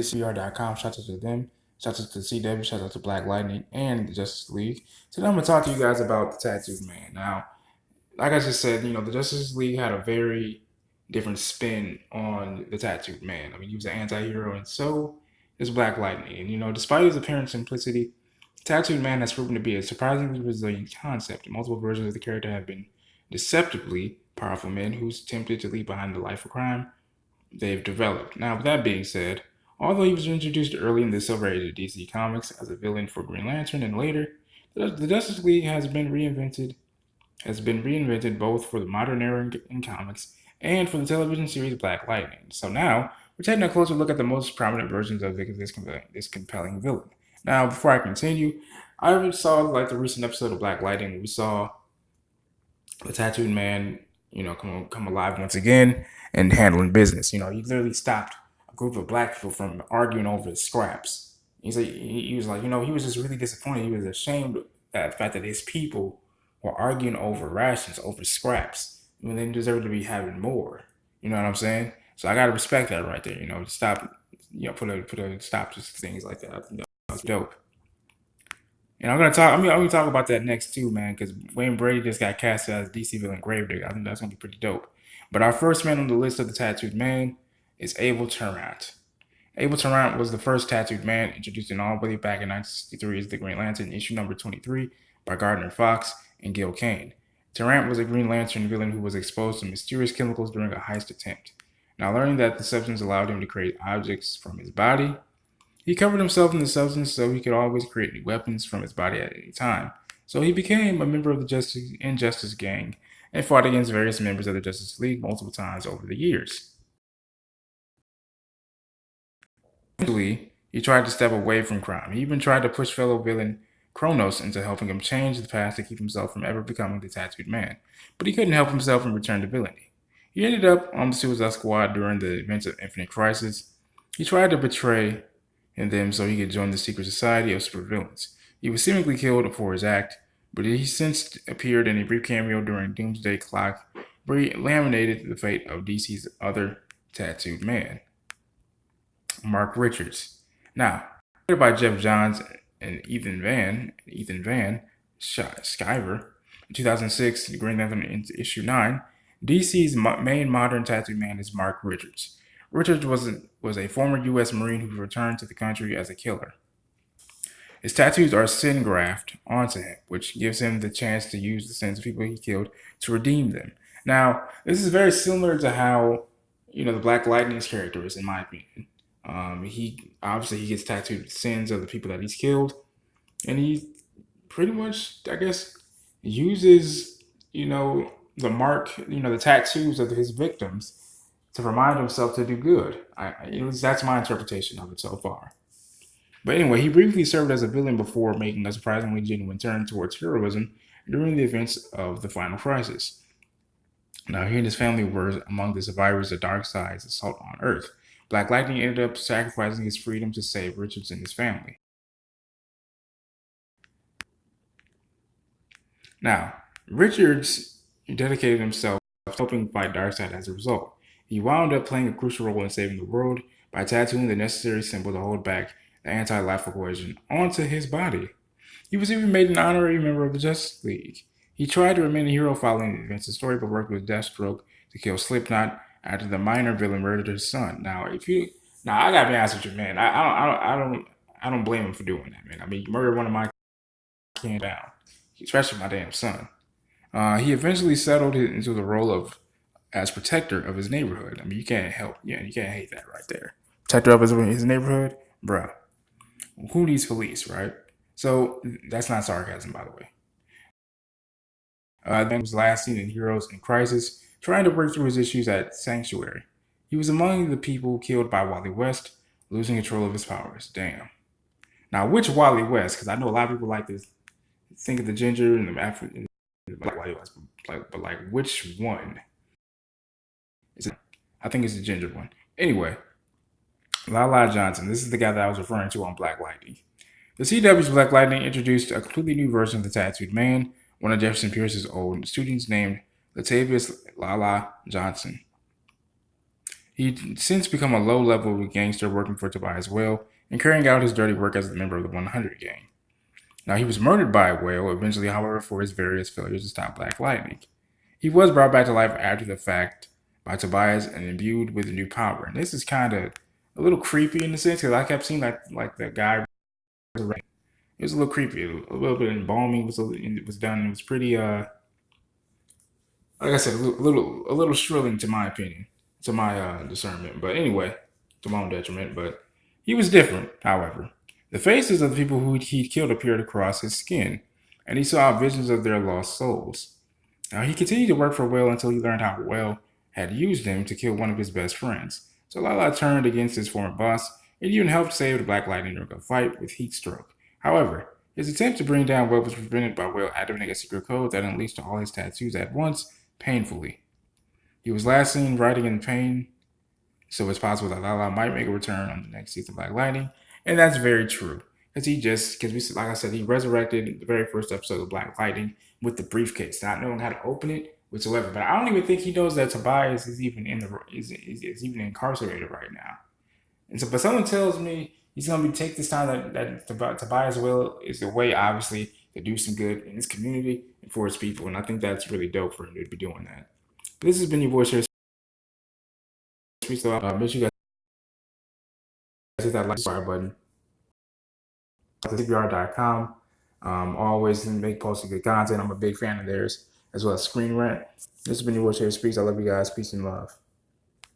CR.com. Shout out to them. Shout out to CW. Shout out to Black Lightning and the Justice League. Today I'm going to talk to you guys about the Tattooed Man. Now, like I just said, the Justice League had a very different spin on the Tattooed Man. I mean, he was an anti-hero, and so is Black Lightning. And, despite his apparent simplicity, Tattooed Man has proven to be a surprisingly resilient concept. Multiple versions of the character have been deceptively powerful men who's tempted to leave behind the life of crime they've developed. Now, with that being said, although he was introduced early in the Silver Age of DC Comics as a villain for Green Lantern and later, the Justice League has been reinvented both for the modern era in comics and for the television series Black Lightning. So now, we're taking a closer look at the most prominent versions of this compelling villain. Now, before I continue, I saw the recent episode of Black Lightning. We saw the Tattooed Man, come alive once again and handling business. He literally stopped a group of black people from arguing over scraps. He was like, he was just really disappointed. He was ashamed at the fact that his people were arguing over rations, over scraps, when they deserve to be having more. You know what I'm saying? So I gotta respect that right there. Stop, put a stop to things like that. I think that's dope. And I'm gonna talk about that next too, man, because Wayne Brady just got cast as DC villain Gravedigger. I think that's gonna be pretty dope. But our first man on the list of the Tattooed Man is Abel Tarrant. Abel Tarrant was the first Tattooed Man introduced in all the way back in 1963 as the Green Lantern, issue number 23 by Gardner Fox and Gil Kane. Tarrant was a Green Lantern villain who was exposed to mysterious chemicals during a heist attempt. Now, learning that the substance allowed him to create objects from his body, he covered himself in the substance so he could always create new weapons from his body at any time. So he became a member of the Injustice Gang and fought against various members of the Justice League multiple times over the years. Eventually, he tried to step away from crime. He even tried to push fellow villain Kronos into helping him change the past to keep himself from ever becoming the Tattooed Man. But he couldn't help himself and returned to villainy. He ended up on the Suicide Squad during the events of Infinite Crisis. He tried to betray them so he could join the secret society of supervillains. He was seemingly killed for his act, but he since appeared in a brief cameo during Doomsday Clock, where he laminated the fate of DC's other Tattooed Man, Mark Richards. Now, created by Jeff Johns and Ethan Van Sciver, in 2006, Green Lantern into issue 9, DC's main modern Tattooed Man is Mark Richards. Richards was a former U.S. Marine who returned to the country as a killer. His tattoos are sin graft onto him, which gives him the chance to use the sins of people he killed to redeem them. Now, this is very similar to how, the Black Lightning's character is, in my opinion. He gets tattooed sins of the people that he's killed, and he pretty much, I guess, uses, the mark, the tattoos of his victims to remind himself to do good. That's my interpretation of it so far. But anyway, he briefly served as a villain before making a surprisingly genuine turn towards heroism during the events of the Final Crisis. Now, he and his family were among the survivors of Darkseid's assault on Earth. Black Lightning ended up sacrificing his freedom to save Richards and his family. Now, Richards dedicated himself to helping fight Darkseid as a result. He wound up playing a crucial role in saving the world by tattooing the necessary symbol to hold back the anti-life equation onto his body. He was even made an honorary member of the Justice League. He tried to remain a hero following the events of the story, but worked with Deathstroke to kill Slipknot after the minor villain murdered his son. Now, I gotta be honest with you, man. I don't blame him for doing that, man. I mean, he murdered one of my kids down, especially my damn son. He eventually settled into the role as protector of his neighborhood. I mean, you can't hate that right there. Protector of his neighborhood, bruh. Who needs police, right? So that's not sarcasm, by the way. Then was last seen in Heroes in Crisis, trying to break through his issues at Sanctuary. He was among the people killed by Wally West, losing control of his powers. Damn. Now, which Wally West? Because I know a lot of people like to think of the ginger and the African Wally West, but which one? I think it's the ginger one. Anyway, Lala Johnson. This is the guy that I was referring to on Black Lightning. The CW's Black Lightning introduced a completely new version of the Tattooed Man, one of Jefferson Pierce's old students named Latavius Lala Johnson. He'd since become a low-level gangster working for Tobias Whale and carrying out his dirty work as a member of the 100 gang. Now, he was murdered by Whale eventually, however, for his various failures to stop Black Lightning. He was brought back to life after the fact by Tobias and imbued with new power. And this is kind of a little creepy in a sense because I kept seeing like the guy. It was a little creepy. A little bit embalming was done. It was pretty like I said, a little shrilling to my opinion, to my discernment. But anyway, to my own detriment. But he was different, however. The faces of the people who he'd killed appeared across his skin, and he saw visions of their lost souls. Now, he continued to work for Will until he learned how Will had used him to kill one of his best friends. So Lala turned against his former boss and even helped save the Black Lightning during a fight with Heatstroke. However, his attempt to bring down Will was prevented by Will activating a secret code that unleashed all his tattoos at once, painfully. He was last seen writing in pain, so it's possible that Lala might make a return on the next season of Black Lightning, and that's very true. Like I said, he resurrected the very first episode of Black Lightning with the briefcase, not knowing how to open it whatsoever. But I don't even think he knows that Tobias is even is even incarcerated right now. And so, but someone tells me he's going to take this time that Tobias will is the way, obviously, to do some good in his community and for his people. And I think that's really dope for him to be doing that. This has been your voice here. So make sure you guys hit that like button. CBR.com. Always make posting good content. I'm a big fan of theirs, as well as Screen Rant. This has been your voice here. Speaks. I love you guys. Peace and love.